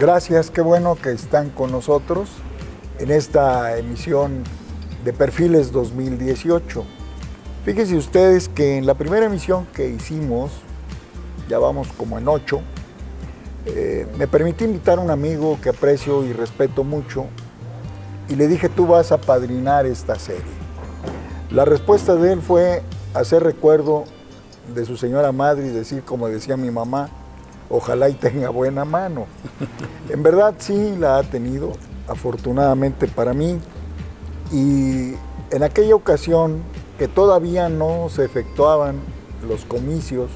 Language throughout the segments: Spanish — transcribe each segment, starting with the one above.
Gracias, qué bueno que están con nosotros en esta emisión de Perfiles 2018. Fíjense ustedes que en la primera emisión que hicimos, ya vamos como en 8, me permití invitar a un amigo que aprecio y respeto mucho y le dije, tú vas a padrinar esta serie. La respuesta de él fue hacer recuerdo de su señora madre y decir, como decía mi mamá, ojalá y tenga buena mano. En verdad sí la ha tenido, afortunadamente para mí, y en aquella ocasión que todavía no se efectuaban los comicios,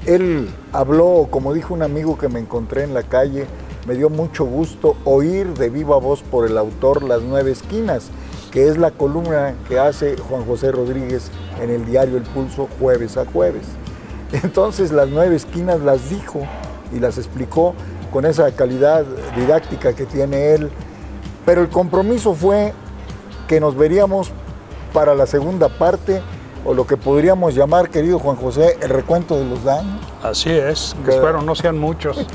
él habló, como dijo un amigo que me encontré en la calle, me dio mucho gusto oír de viva voz por el autor Las Nueve Esquinas, que es la columna que hace Juan José Rodríguez en el diario El Pulso jueves a jueves. Entonces Las Nueve Esquinas las dijo y las explicó con esa calidad didáctica que tiene él, pero el compromiso fue que nos veríamos para la segunda parte, o lo que podríamos llamar, querido Juan José, el recuento de los daños. Así es, espero no sean muchos.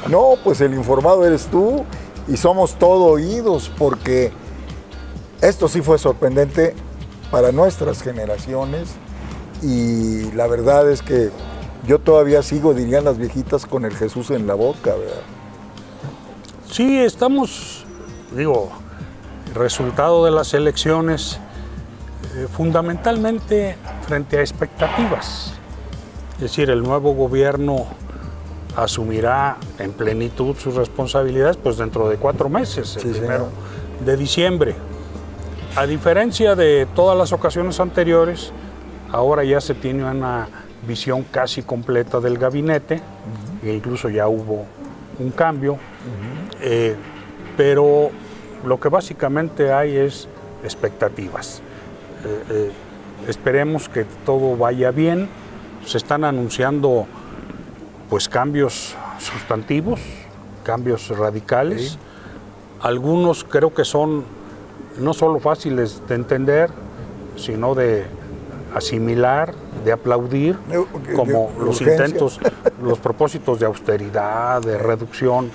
No, pues el informado eres tú y somos todo oídos, porque esto sí fue sorprendente para nuestras generaciones y la verdad es que yo todavía sigo, dirían las viejitas, con el Jesús en la boca, ¿verdad? Sí, estamos, resultado de las elecciones, fundamentalmente frente a expectativas. Es decir, el nuevo gobierno asumirá en plenitud sus responsabilidades pues dentro de 4 meses, el 1 de diciembre. A diferencia de todas las ocasiones anteriores, ahora ya se tiene una visión casi completa del gabinete, e incluso ya hubo un cambio, pero lo que básicamente hay es expectativas. Esperemos que todo vaya bien. Se están anunciando pues cambios sustantivos, cambios radicales. Sí. Algunos creo que son no solo fáciles de entender, sino de asimilar, de aplaudir, como los intentos, los propósitos de austeridad, de reducción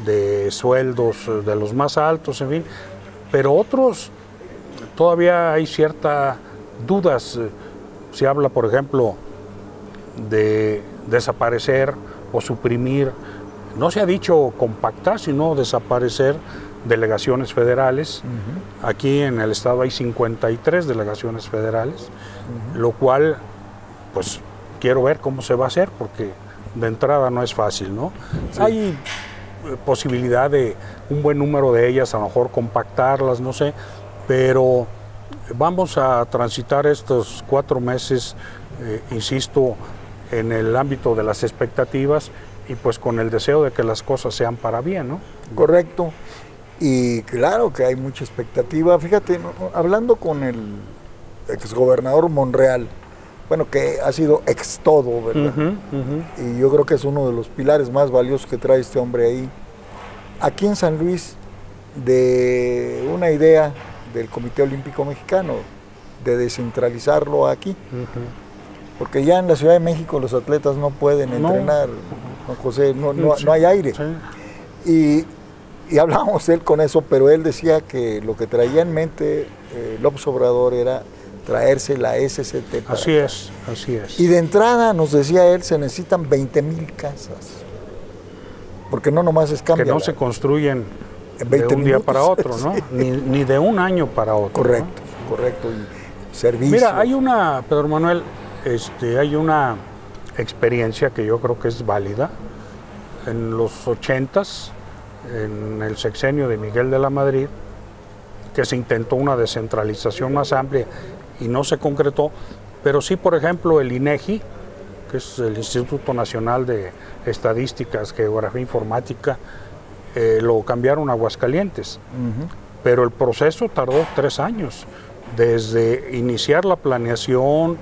de sueldos de los más altos, en fin. Pero otros todavía hay ciertas dudas. Se habla, por ejemplo, de desaparecer o suprimir, no se ha dicho compactar, sino desaparecer delegaciones federales. Aquí en el estado hay 53 delegaciones federales, lo cual, pues, quiero ver cómo se va a hacer, porque de entrada no es fácil, ¿no? Sí. Hay posibilidad de un buen número de ellas, a lo mejor compactarlas, no sé, pero vamos a transitar estos 4 meses, insisto, en el ámbito de las expectativas y pues con el deseo de que las cosas sean para bien, ¿no? Correcto. Y claro que hay mucha expectativa. Fíjate, hablando con el exgobernador Monreal, bueno, que ha sido ex todo, ¿verdad? Y yo creo que es uno de los pilares más valiosos que trae este hombre ahí. Aquí en San Luis, de una idea del Comité Olímpico Mexicano, de descentralizarlo aquí. Porque ya en la Ciudad de México los atletas no pueden entrenar, Juan José, no hay aire. Sí. Y hablábamos él con eso, pero él decía que lo que traía en mente López Obrador era traerse la SCT. Así es, así es. Y de entrada, nos decía él, se necesitan 20,000 casas. Porque no nomás es cambiar. Que no se construyen de un día para otro, ¿no? Sí. Ni de un año para otro. Correcto, ¿no? Correcto. Y servicios. Mira, hay una, Pedro Manuel, hay una experiencia que yo creo que es válida. En los 80s, en el sexenio de Miguel de la Madrid, que se intentó una descentralización más amplia y no se concretó, pero sí, por ejemplo, el INEGI, que es el Instituto Nacional de Estadísticas, Geografía e Informática, lo cambiaron a Aguascalientes. Pero el proceso tardó 3 años, desde iniciar la planeación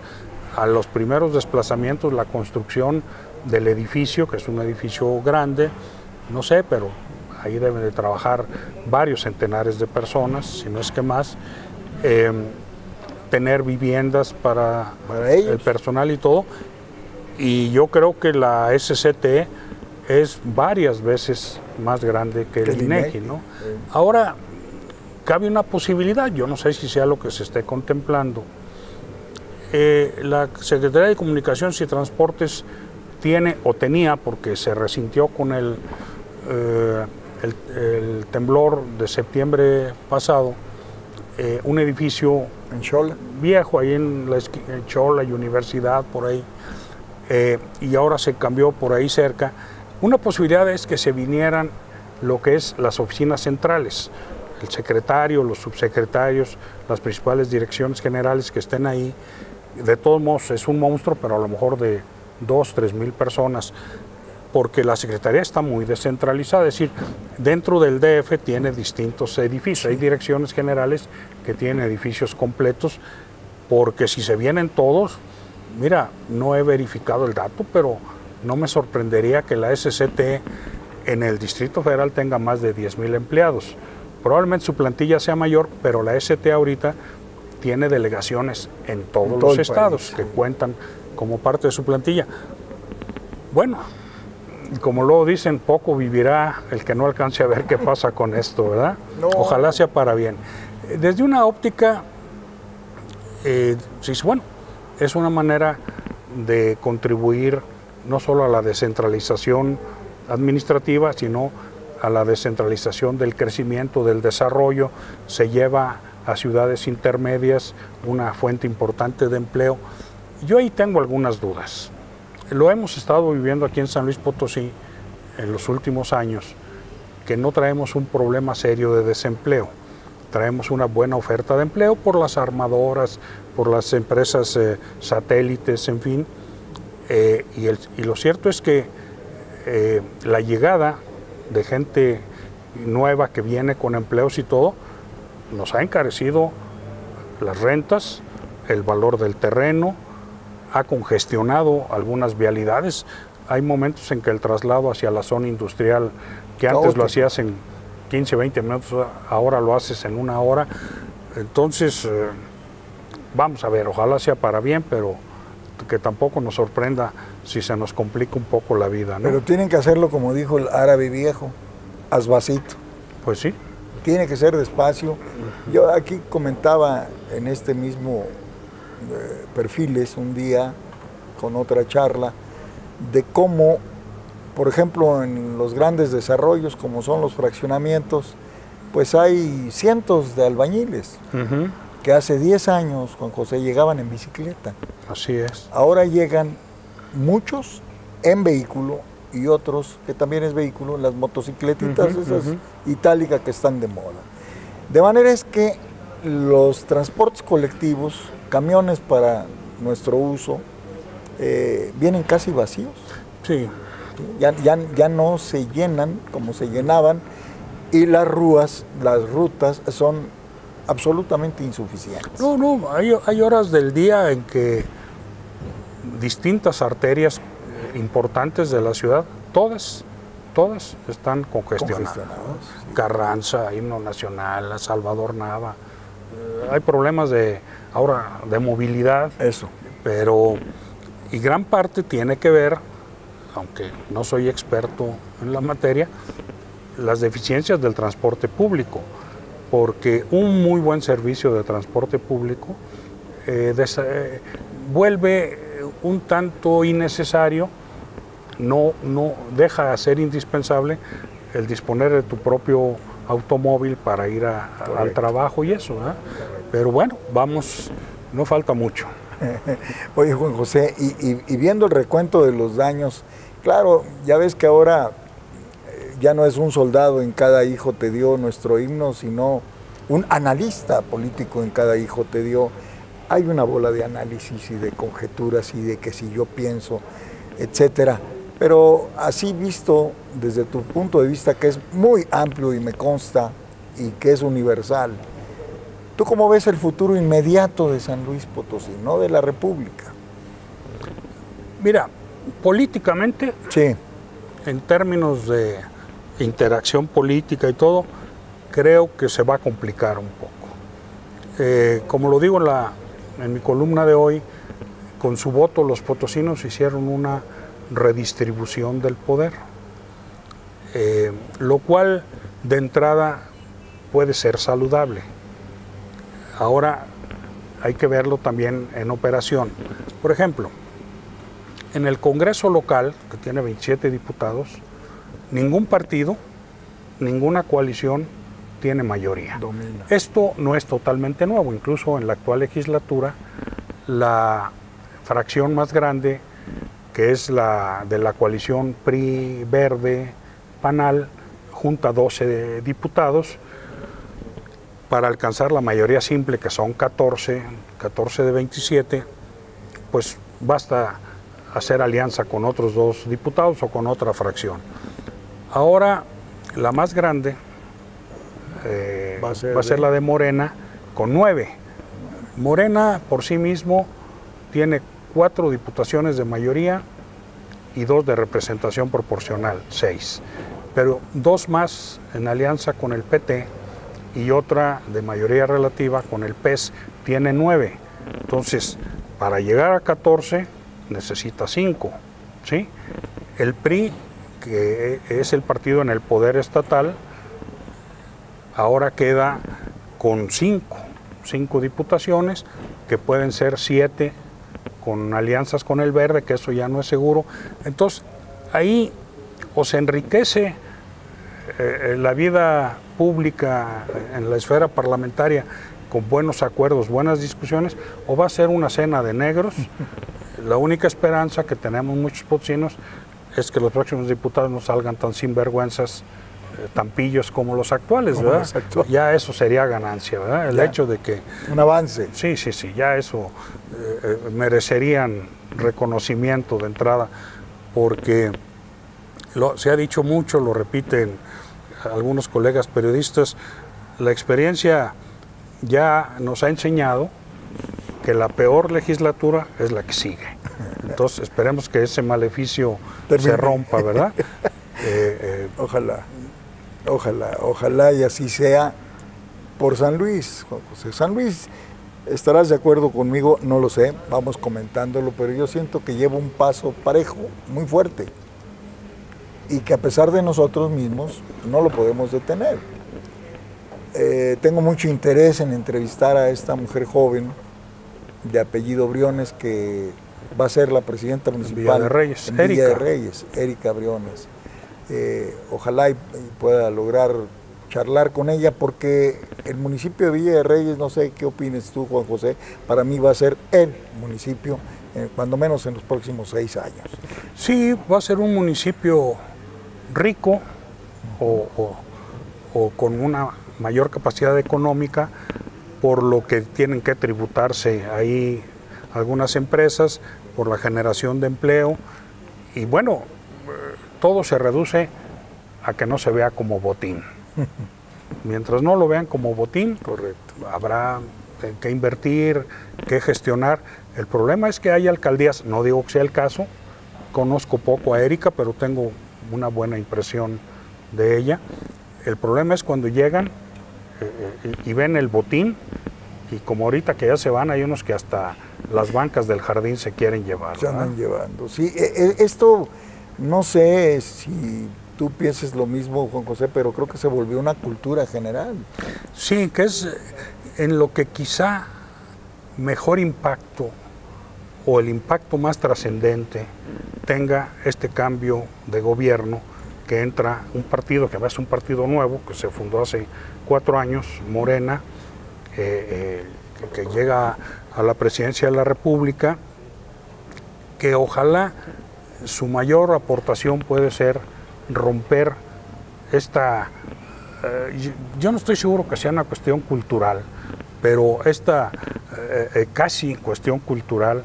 a los primeros desplazamientos, la construcción del edificio, que es un edificio grande, no sé, pero ahí deben de trabajar varios centenares de personas, si no es que más, tener viviendas para el personal y todo. Y yo creo que la SCT es varias veces más grande que el INEGI, ¿no? Ahora, cabe una posibilidad, yo no sé si sea lo que se esté contemplando. La Secretaría de Comunicaciones y Transportes tiene o tenía, porque se resintió con el temblor de septiembre pasado, un edificio en Xola, viejo ahí en Xola y Universidad, por ahí, y ahora se cambió por ahí cerca. Una posibilidad es que se vinieran lo que es las oficinas centrales, el secretario, los subsecretarios, las principales direcciones generales que estén ahí. De todos modos es un monstruo, pero a lo mejor de 2.000 o 3.000 personas, porque la Secretaría está muy descentralizada, es decir, dentro del DF tiene distintos edificios, hay direcciones generales que tienen edificios completos, porque si se vienen todos, mira, no he verificado el dato, pero no me sorprendería que la SCT en el Distrito Federal tenga más de 10.000 empleados. Probablemente su plantilla sea mayor, pero la SCT ahorita tiene delegaciones en todos los estados que cuentan como parte de su plantilla. Bueno, como luego dicen, poco vivirá el que no alcance a ver qué pasa con esto, ¿verdad? No. Ojalá sea para bien. Desde una óptica, sí, bueno, es una manera de contribuir no solo a la descentralización administrativa, sino a la descentralización del crecimiento, del desarrollo. Se lleva a ciudades intermedias una fuente importante de empleo. Yo ahí tengo algunas dudas. Lo hemos estado viviendo aquí en San Luis Potosí en los últimos años, que no traemos un problema serio de desempleo. Traemos una buena oferta de empleo por las armadoras, por las empresas satélites, en fin. Y lo cierto es que la llegada de gente nueva que viene con empleos y todo, nos ha encarecido las rentas, el valor del terreno, ha congestionado algunas vialidades. Hay momentos en que el traslado hacia la zona industrial, que antes lo hacías en 15, 20 minutos, ahora lo haces en 1 hora. Entonces, vamos a ver, ojalá sea para bien, pero que tampoco nos sorprenda si se nos complica un poco la vida, ¿no? Pero tienen que hacerlo como dijo el árabe viejo, asbacito. Pues sí. Tiene que ser despacio. Yo aquí comentaba en este mismo Perfiles un día con otra charla de cómo, por ejemplo, en los grandes desarrollos como son los fraccionamientos, pues hay cientos de albañiles que hace 10 años, Juan José, llegaban en bicicleta. Así es. Ahora llegan muchos en vehículo y otros que también es vehículo, las motocicletitas esas itálicas que están de moda. De manera es que los transportes colectivos, camiones para nuestro uso, vienen casi vacíos. Sí. Ya no se llenan como se llenaban y las rutas son absolutamente insuficientes. No, hay horas del día en que distintas arterias importantes de la ciudad, todas están congestionadas. Sí. Carranza, Himno Nacional, Salvador Nava. Hay problemas ahora de movilidad. Eso. Y gran parte tiene que ver, aunque no soy experto en la materia, las deficiencias del transporte público, porque un muy buen servicio de transporte público vuelve un tanto innecesario, no deja de ser indispensable el disponer de tu propio automóvil para ir al trabajo y eso, ¿verdad? Pero bueno, vamos, no falta mucho. Oye, Juan José, y viendo el recuento de los daños, claro, ya ves que ahora ya no es un soldado en cada hijo te dio nuestro himno, sino un analista político en cada hijo te dio. Hay una bola de análisis y de conjeturas y de que si yo pienso, etcétera. Pero así visto desde tu punto de vista, que es muy amplio y me consta y que es universal, ¿tú cómo ves el futuro inmediato de San Luis Potosí, no de la República? Mira, políticamente, sí, en términos de interacción política y todo, creo que se va a complicar un poco. Como lo digo en mi columna de hoy, con su voto los potosinos hicieron una redistribución del poder. lo cual de entrada puede ser saludable. Ahora hay que verlo también en operación. Por ejemplo, en el Congreso local, que tiene 27 diputados, ningún partido, ninguna coalición tiene mayoría. Domina. Esto no es totalmente nuevo, incluso en la actual legislatura, la fracción más grande, que es la de la coalición PRI, Verde, PANAL, junta 12 diputados, para alcanzar la mayoría simple, que son 14 de 27, pues basta hacer alianza con otros 2 diputados o con otra fracción. Ahora, la más grande va a ser la de Morena, con 9. Morena por sí mismo tiene 4 diputaciones de mayoría y 2 de representación proporcional, 6. Pero 2 más en alianza con el PT y otra de mayoría relativa con el PES, tiene 9. Entonces, para llegar a 14 necesita 5, ¿sí? El PRI, que es el partido en el poder estatal, ahora queda con 5 diputaciones, que pueden ser 7 con alianzas con el Verde, que eso ya no es seguro. Entonces, ahí o se enriquece la vida pública en la esfera parlamentaria con buenos acuerdos, buenas discusiones, o va a ser una cena de negros. La única esperanza que tenemos muchos potosinos es que los próximos diputados no salgan tan sinvergüenzas, tan pillos como los actuales, ¿verdad? Ya eso sería ganancia, ¿verdad? El hecho de que... Un avance. Sí, ya eso merecerían reconocimiento de entrada, porque se ha dicho mucho, lo repiten algunos colegas periodistas, la experiencia ya nos ha enseñado que la peor legislatura es la que sigue. Entonces esperemos que ese maleficio se rompa, ¿verdad? Ojalá y así sea por San Luis, Juan José. San Luis, estarás de acuerdo conmigo, no lo sé, vamos comentándolo, pero yo siento que lleva un paso parejo, muy fuerte, y que a pesar de nosotros mismos no lo podemos detener. Tengo mucho interés en entrevistar a esta mujer joven de apellido Briones, que va a ser la presidenta municipal en Villa de Reyes, Erika Briones. Ojalá y pueda lograr charlar con ella, porque el municipio de Villa de Reyes, no sé qué opines tú, Juan José, para mí va a ser el municipio, cuando menos en los próximos 6 años. Sí, va a ser un municipio rico o con una mayor capacidad económica, por lo que tienen que tributarse ahí algunas empresas, por la generación de empleo, y bueno, todo se reduce a que no se vea como botín. Mientras no lo vean como botín, correcto, habrá que invertir, que gestionar. El problema es que hay alcaldías, no digo que sea el caso, conozco poco a Erika, pero tengo una buena impresión de ella. El problema es cuando llegan y ven el botín, y como ahorita que ya se van, hay unos que hasta las bancas del jardín se quieren llevar. Se andan llevando. Sí, esto, no sé si tú pienses lo mismo, Juan José, pero creo que se volvió una cultura general. Sí, que es en lo que quizá mejor impacto o el impacto más trascendente tenga este cambio de gobierno, que entra un partido que es un partido nuevo, que se fundó hace 4 años, Morena, que llega a la presidencia de la República, que ojalá su mayor aportación puede ser romper esta, yo no estoy seguro que sea una cuestión cultural, pero esta casi cuestión cultural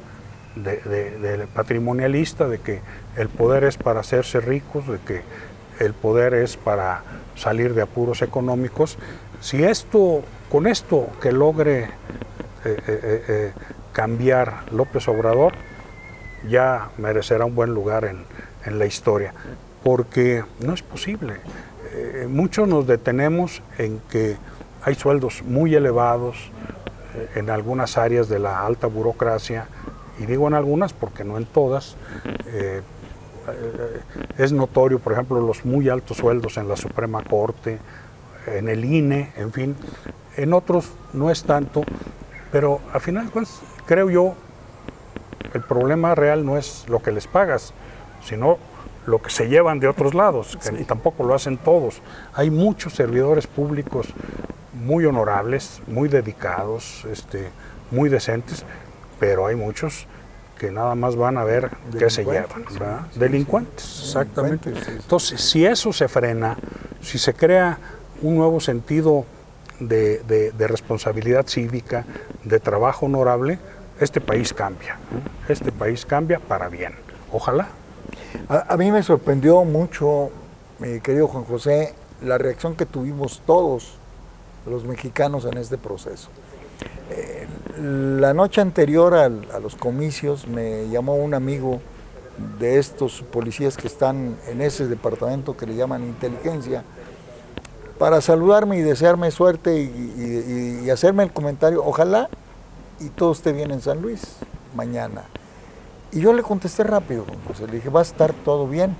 de patrimonialista, de que el poder es para hacerse ricos, de que el poder es para salir de apuros económicos. Si con esto que logre cambiar López Obrador, ya merecerá un buen lugar en la historia, porque no es posible. Muchos nos detenemos en que hay sueldos muy elevados en algunas áreas de la alta burocracia, y digo en algunas porque no en todas. Es notorio, por ejemplo, los muy altos sueldos en la Suprema Corte, en el INE, en fin. En otros no es tanto, pero al final, pues, creo yo, el problema real no es lo que les pagas, sino lo que se llevan de otros lados, que tampoco lo hacen todos. Hay muchos servidores públicos muy honorables, muy dedicados, muy decentes, pero hay muchos que nada más van a ver qué se llevan, ¿verdad? Delincuentes, exactamente. Entonces, si eso se frena, si se crea un nuevo sentido de responsabilidad cívica, de trabajo honorable, este país cambia, ¿eh? Este país cambia para bien. Ojalá. A mí me sorprendió mucho, mi querido Juan José, la reacción que tuvimos todos los mexicanos en este proceso. La noche anterior a los comicios me llamó un amigo de estos policías que están en ese departamento que le llaman inteligencia, para saludarme y desearme suerte y hacerme el comentario, ojalá y todo esté bien en San Luis mañana. Y yo le contesté rápido, pues, le dije, va a estar todo bien,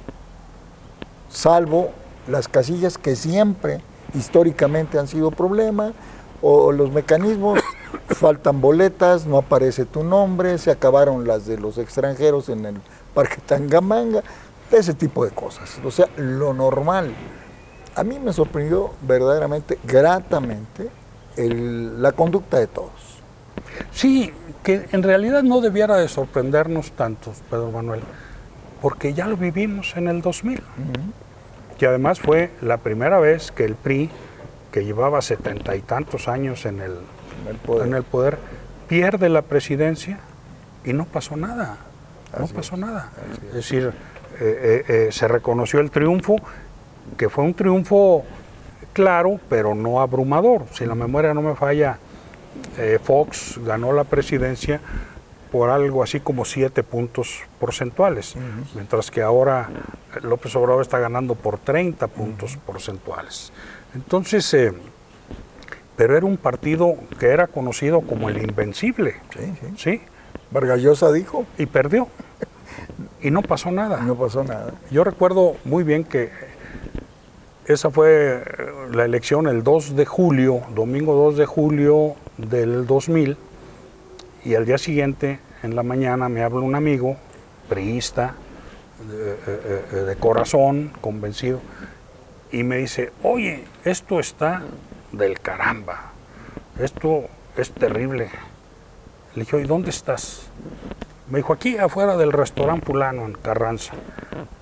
salvo las casillas que siempre históricamente han sido problema, o los mecanismos, faltan boletas, no aparece tu nombre, se acabaron las de los extranjeros en el Parque Tangamanga, ese tipo de cosas, o sea, lo normal. A mí me sorprendió verdaderamente, gratamente, la conducta de todos. Sí, que en realidad no debiera de sorprendernos tanto, Pedro Manuel, porque ya lo vivimos en el 2000, que además fue la primera vez que el PRI, que llevaba 70 y tantos años en el poder, pierde la presidencia y no pasó nada, Es decir, se reconoció el triunfo, que fue un triunfo claro, pero no abrumador. Si la memoria no me falla, Fox ganó la presidencia por algo así como 7 puntos porcentuales, mientras que ahora López Obrador está ganando por 30 puntos porcentuales. Entonces, pero era un partido que era conocido como el Invencible. ¿Sí? Vargas Llosa dijo. Y perdió. Y no pasó nada. No pasó nada. Yo recuerdo muy bien que esa fue la elección el 2 de julio, domingo 2 de julio del 2000, y al día siguiente, en la mañana, me habla un amigo, priista, de corazón, convencido, y me dice, oye, esto está del caramba, esto es terrible. Le dije, oye, ¿dónde estás? Me dijo, aquí afuera del restaurante fulano, en Carranza.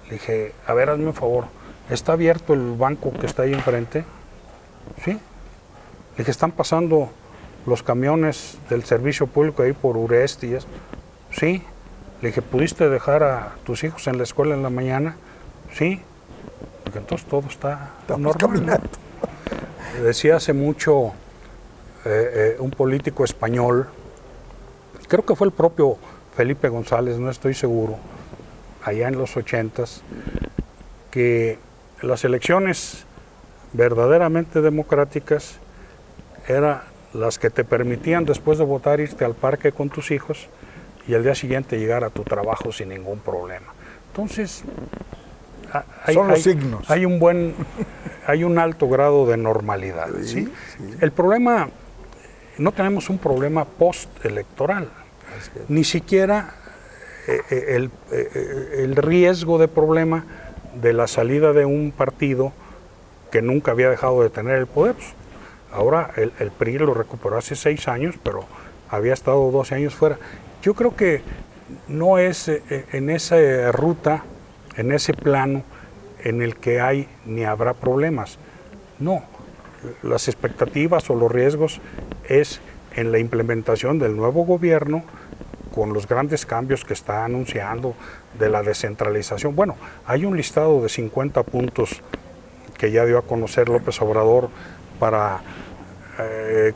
Le dije, a ver, hazme un favor, ¿está abierto el banco que está ahí enfrente? Sí. Le dije, están pasando los camiones del servicio público ahí por Uresti y eso. Sí. Le dije, ¿pudiste dejar a tus hijos en la escuela en la mañana? Sí. Porque entonces todo está normal. Caminando. Decía hace mucho un político español, creo que fue el propio Felipe González, no estoy seguro, allá en los 80s, que las elecciones verdaderamente democráticas eran las que te permitían después de votar irte al parque con tus hijos y al día siguiente llegar a tu trabajo sin ningún problema. Entonces, son los signos. Hay un alto grado de normalidad. ¿Sí? El problema, no tenemos un problema postelectoral, ni siquiera el riesgo de problema de la salida de un partido que nunca había dejado de tener el poder. Ahora el PRI lo recuperó hace 6 años, pero había estado 12 años fuera. Yo creo que no es en esa ruta, en ese plano en el que hay ni habrá problemas. No, las expectativas o los riesgos es en la implementación del nuevo gobierno con los grandes cambios que está anunciando de la descentralización. Bueno, hay un listado de 50 puntos que ya dio a conocer López Obrador para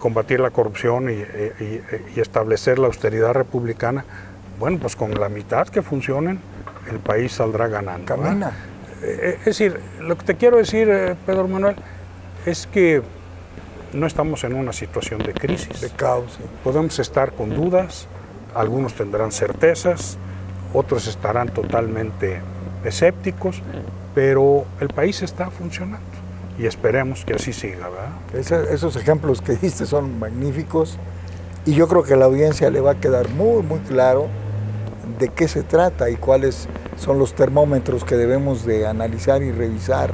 combatir la corrupción y establecer la austeridad republicana. Bueno, pues con la mitad que funcionen, el país saldrá ganando. Camina. Es decir, lo que te quiero decir, Pedro Manuel, es que no estamos en una situación de crisis. De caos. Sí. Podemos estar con dudas, algunos tendrán certezas, otros estarán totalmente escépticos, pero el país está funcionando y esperemos que así siga, ¿verdad? Esos ejemplos que diste son magníficos y yo creo que a la audiencia le va a quedar muy, muy claro de qué se trata y cuáles son los termómetros que debemos de analizar y revisar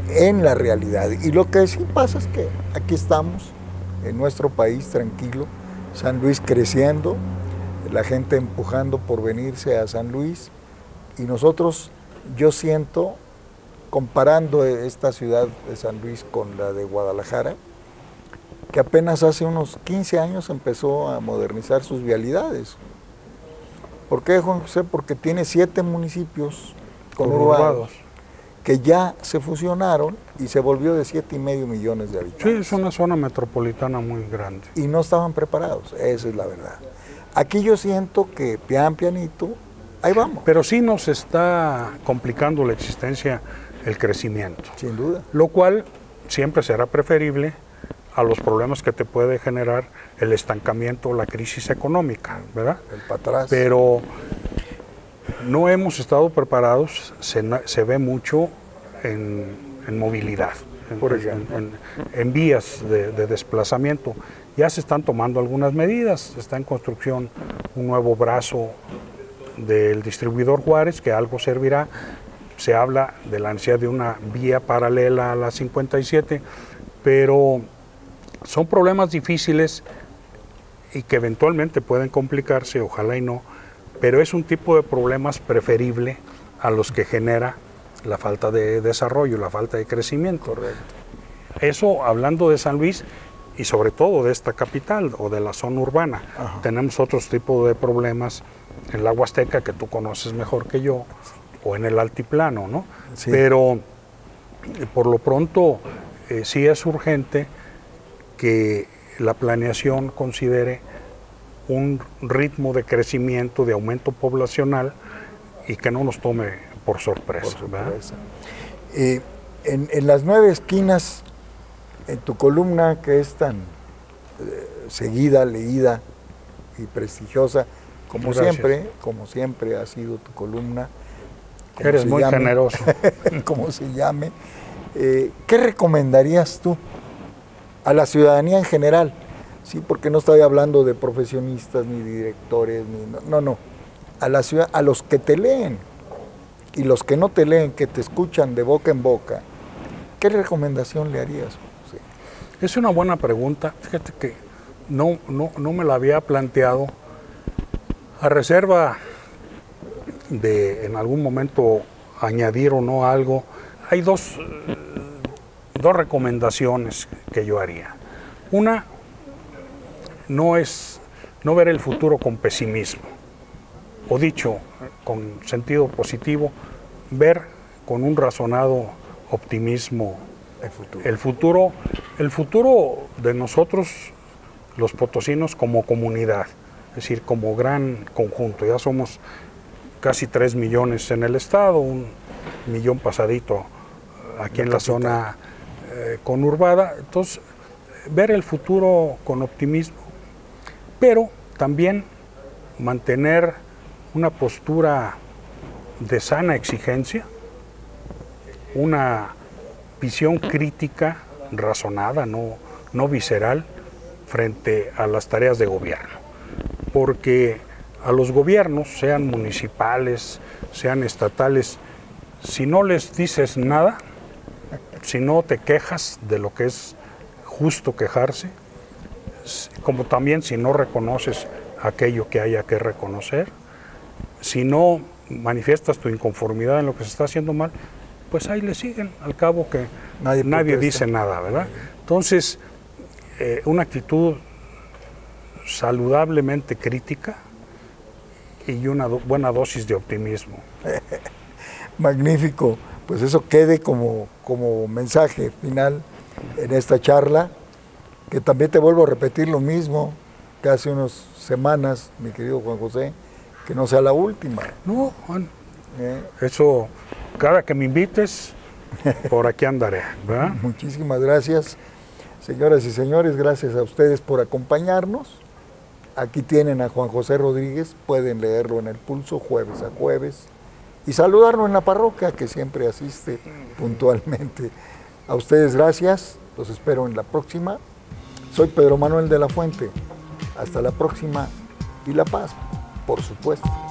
en la realidad. Y lo que sí pasa es que aquí estamos, en nuestro país, tranquilo, San Luis creciendo, la gente empujando por venirse a San Luis, y nosotros, yo siento, comparando esta ciudad de San Luis con la de Guadalajara, que apenas hace unos 15 años empezó a modernizar sus vialidades. ¿Por qué, Juan José? Porque tiene 7 municipios conurbados que ya se fusionaron y se volvió de 7,5 millones de habitantes. Sí, es una zona metropolitana muy grande. Y no estaban preparados, esa es la verdad. Aquí yo siento que pianito, ahí vamos. Pero sí nos está complicando la existencia el crecimiento. Sin duda. Lo cual siempre será preferible a los problemas que te puede generar el estancamiento o la crisis económica, ¿verdad? El para atrás. Pero no hemos estado preparados, se ve mucho en movilidad, por ejemplo, en vías de desplazamiento. Ya se están tomando algunas medidas, está en construcción un nuevo brazo del distribuidor Juárez, que algo servirá. Se habla de la necesidad de una vía paralela a la 57, pero son problemas difíciles y que eventualmente pueden complicarse, ojalá y no, pero es un tipo de problemas preferible a los que genera la falta de desarrollo, la falta de crecimiento. Correcto. Eso hablando de San Luis y sobre todo de esta capital o de la zona urbana. Ajá. Tenemos otros tipos de problemas en la Huasteca que tú conoces mejor que yo, o en el altiplano, ¿no? Sí. Pero por lo pronto sí es urgente que la planeación considere un ritmo de crecimiento, de aumento poblacional y que no nos tome por sorpresa. En las 9 esquinas, en tu columna que es tan seguida, leída y prestigiosa, como siempre ha sido tu columna. Eres muy generoso. Como se llame. ¿Qué recomendarías tú a la ciudadanía en general? Sí, porque no estoy hablando de profesionistas, ni directores, no. A la ciudad, a los que te leen y los que no te leen, que te escuchan de boca en boca, ¿qué recomendación le harías? Sí. Es una buena pregunta. Fíjate que no me la había planteado, a reserva de en algún momento añadir o no algo. Hay dos recomendaciones que yo haría. Una, no ver el futuro con pesimismo, o dicho con sentido positivo, ver con un razonado optimismo el futuro de nosotros, los potosinos, como comunidad, es decir, como gran conjunto. Ya somos casi 3 millones en el estado, 1 millón pasadito aquí en la zona conurbada. Entonces, ver el futuro con optimismo, pero también mantener una postura de sana exigencia, una visión crítica, razonada, no visceral, frente a las tareas de gobierno. Porque a los gobiernos, sean municipales, sean estatales, si no les dices nada, si no te quejas de lo que es justo quejarse, como también si no reconoces aquello que haya que reconocer, si no manifiestas tu inconformidad en lo que se está haciendo mal, pues ahí le siguen, al cabo que nadie dice nada, ¿verdad? Entonces, una actitud saludablemente crítica y una buena dosis de optimismo. Magnífico, pues eso quede como mensaje final en esta charla, que también te vuelvo a repetir lo mismo que hace unas semanas, mi querido Juan José, que no sea la última. No, Juan, eso, cada que me invites, por aquí andaré, ¿verdad? Muchísimas gracias, señoras y señores, gracias a ustedes por acompañarnos. Aquí tienen a Juan José Rodríguez, pueden leerlo en El Pulso jueves a jueves y saludarnos en la parroquia, que siempre asiste puntualmente. A ustedes gracias, los espero en la próxima. Soy Pedro Manuel de la Fuente. Hasta la próxima y la paz, por supuesto.